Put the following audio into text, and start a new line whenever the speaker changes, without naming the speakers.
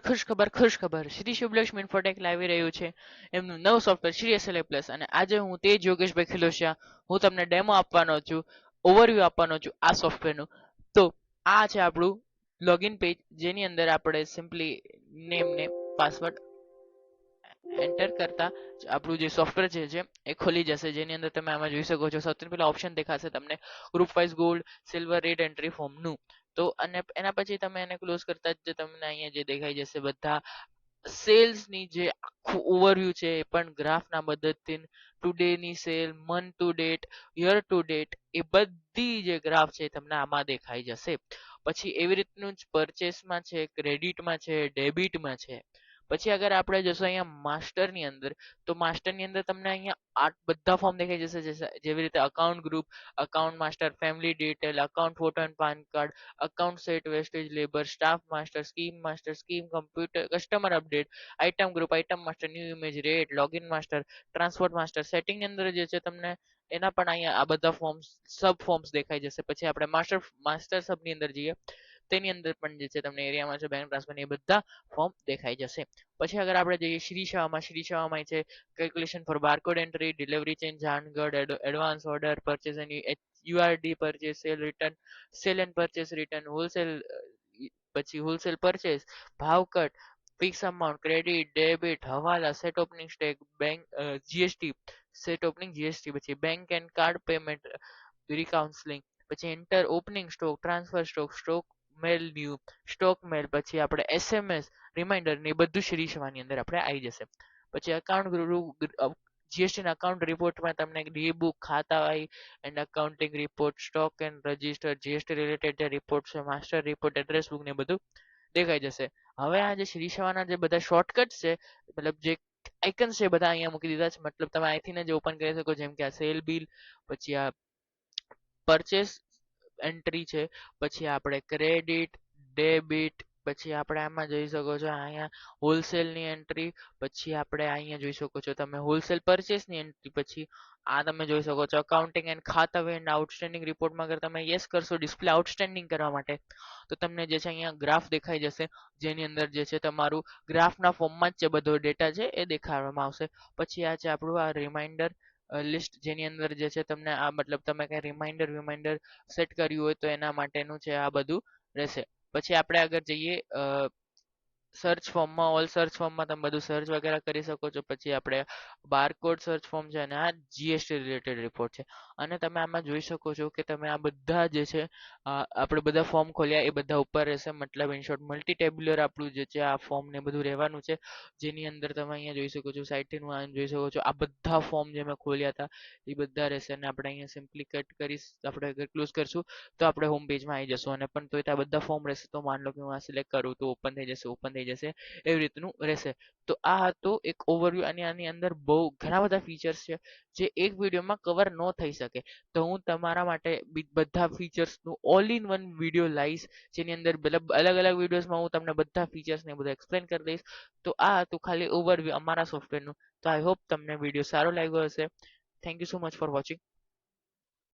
ખુશ ખબર શ્રી શુભલક્ષ્મી ઇન્ફોટેક લાવી રહ્યું છે એમનું નવું સોફ્ટવેર શ્રી એસએલએ પ્લસ અને આજે હું તેજ યોગેશભાઈ ખિલોશિયા હું તમને ડેમો આપવાનો છું ઓવરવ્યૂ આપવાનો છું આ સોફ્ટવેરનું. તો આ છે આપણું લોગિન પેજ જેની અંદર આપણે સિમ્પલી નેમ ને પાસવર્ડ એન્ટર કરતા આપણું જે સોફ્ટવેર છે એ ખોલી જશે જેની અંદર તમે આમાં જોઈ શકો છો સૌથી પહેલા ઓપ્શન દેખાશે તમને group wise gold silver red entry ફોર્મનું. તો અને એના પછી તમે એને ક્લોઝ કરતા જ તમને અહીંયા જે દેખાઈ જશે બધા સેલ્સની જે આખું ઓવરવ્યૂ છે એ પણ ગ્રાફના મદદથી ટુડેની sale month to date year to date એ બધી જે ગ્રાફ છે તમને આમાં દેખાઈ જશે. પછી એવી રીતનું જ પરચેસમાં છે ક્રેડિટમાં છે ડેબિટમાં છે. પછી અગર આપણે જશું અહીંયા માસ્ટરની અંદર તો માસ્ટરની અંદર તમને અહીંયા આ બધા ફોર્મ દેખાઈ જશે જેવી રીતે account group account master family detail account photo and PAN card account set wastage labour staff master scheme computer customer update item group item master new image rate login master transport master સેટિંગની અંદર જે છે તમને એના પણ અહીંયા આ બધા ફોર્મ્સ સબ ફોર્મ્સ દેખાઈ જશે. પછી આપણે માસ્ટર માસ્ટર સબની અંદર જઈએ તેની અંદર પણ જે છે તમને એરિયામાં છે બેંક ટ્રાન્સફર એ બધા ફોર્મ દેખાઈ જશે. પછી અગર આપણે જઈએ શ્રી સેવામાં છે calculation for barcode entry delivery change જાણગઢ advance order purchase and URD purchase sale return sale and purchase return wholesale પછી હોલસેલ પરચેસ ભાવ cut fix amount credit debit હવાલા set opening stock bank GST set opening GST પછી bank and card payment reconciling પછી enter opening stock transfer stock મેલ new stock મેલ પછી આપણે SMS reminder ને એ બધું શ્રી સેવાની અંદર આપણે આવી જશે. પછી અકાઉન્ટ જીએસટી ના અકાઉન્ટ રિપોર્ટમાં તમને ડી બુક ખાતા આવી and accounting report stock and register GST related જે રિપોર્ટ છે માસ્ટર રિપોર્ટ એડ્રેસ બુક ને બધું દેખાઈ જશે. હવે આ જે શ્રી સેવાના જે બધા શોર્ટકટ છે મતલબ જે આઇકન્સ છે બધા અહીંયા મૂકી દીધા છે મતલબ તમે અહીંથી જ ઓપન કરી શકો જેમ કે આ સેલ બિલ પછી આ પરચેસ એન્ટ્રી છે પછી આપણે ક્રેડિટ ડેબિટ પછી આપણે આમાં જોઈ શકો છો અહીંયા હોલસેલની એન્ટ્રી પછી આપણે અહીંયા જોઈ શકો છો તમે હોલસેલ પરચેસની એન્ટ્રી પછી આ તમે જોઈ શકો છો અકાઉન્ટિંગ એન્ડ ખાતા એન્ડ આઉટસ્ટેન્ડિંગ રિપોર્ટમાં અગર તમે યસ કરશો ડિસ્પ્લે આઉટસ્ટેન્ડિંગ કરવા માટે તો તમને જે છે અહીંયા ગ્રાફ દેખાઈ જશે જેની અંદર જે છે તમારું ગ્રાફના ફોર્મમાં જ છે બધો ડેટા છે એ દેખાડવામાં આવશે. પછી આ છે આપણું આ રિમાઇન્ડર લિસ્ટ જેની અંદર જે છે તમને આ મતલબ તમે કઈ રિમાઇન્ડર સેટ કર્યું હોય તો એના માટેનું છે આ બધું રહેશે. પછી આપણે આગળ જઈએ સર્ચ ફોર્મમાં ઓલ સર્ચ ફોર્મમાં તમે બધું સર્ચ વગેરે કરી શકો છો. પછી આપણે બારકોડ સર્ચ ફોર્મ છે અને આ જીએસટી રિલેટેડ રિપોર્ટ છે અને તમે આમાં જોઈ શકો છો કે તમે આ બધા જે છે આપણે બધા ફોર્મ ખોલ્યા એ બધા ઉપર રહેશે મતલબ ઇન શોર્ટ મલ્ટી ટેબ્યુલર આપણું જે છે આ ફોર્મ ને બધું રહેવાનું છે જેની અંદર તમે અહીંયા જોઈ શકો છો સાઇટનું જોઈ શકો છો આ બધા ફોર્મ જે મેં ખોલ્યા હતા એ બધા રહેશે અને આપણે અહીંયા સિમ્પલી કટ કરીશ આપણે અગર ક્લોઝ કરશું તો આપણે હોમ પેજમાં આવી જશું અને પણ તો આ બધા ફોર્મ રહેશે તો માન લો કે હું આ સિલેક્ટ કરું તો ઓપન થઈ જશે એવી રીતનું રહેશે. તો આ હતો એક ઓવરવ્યૂ અને આની અંદર બહુ ઘણા બધા ફીચર્સ છે જે એક વિડીયોમાં કવર ન થઈ શકે તો હું તમારા માટે બધા ફીચર્સનું ઓલ ઇન વન વિડીયો લાવીશ જેની અંદર મતલબ અલગ અલગ વિડીયોઝમાં હું તમને બધા ફીચર્સને બધા એક્સપ્લેન કરી દઈશ. તો આ હતું ખાલી ઓવરવ્યૂ અમારા સોફ્ટવેરનું. તો આઈ હોપ તમને વિડીયો સારો લાગ્યો હશે. Thank you so much for watching.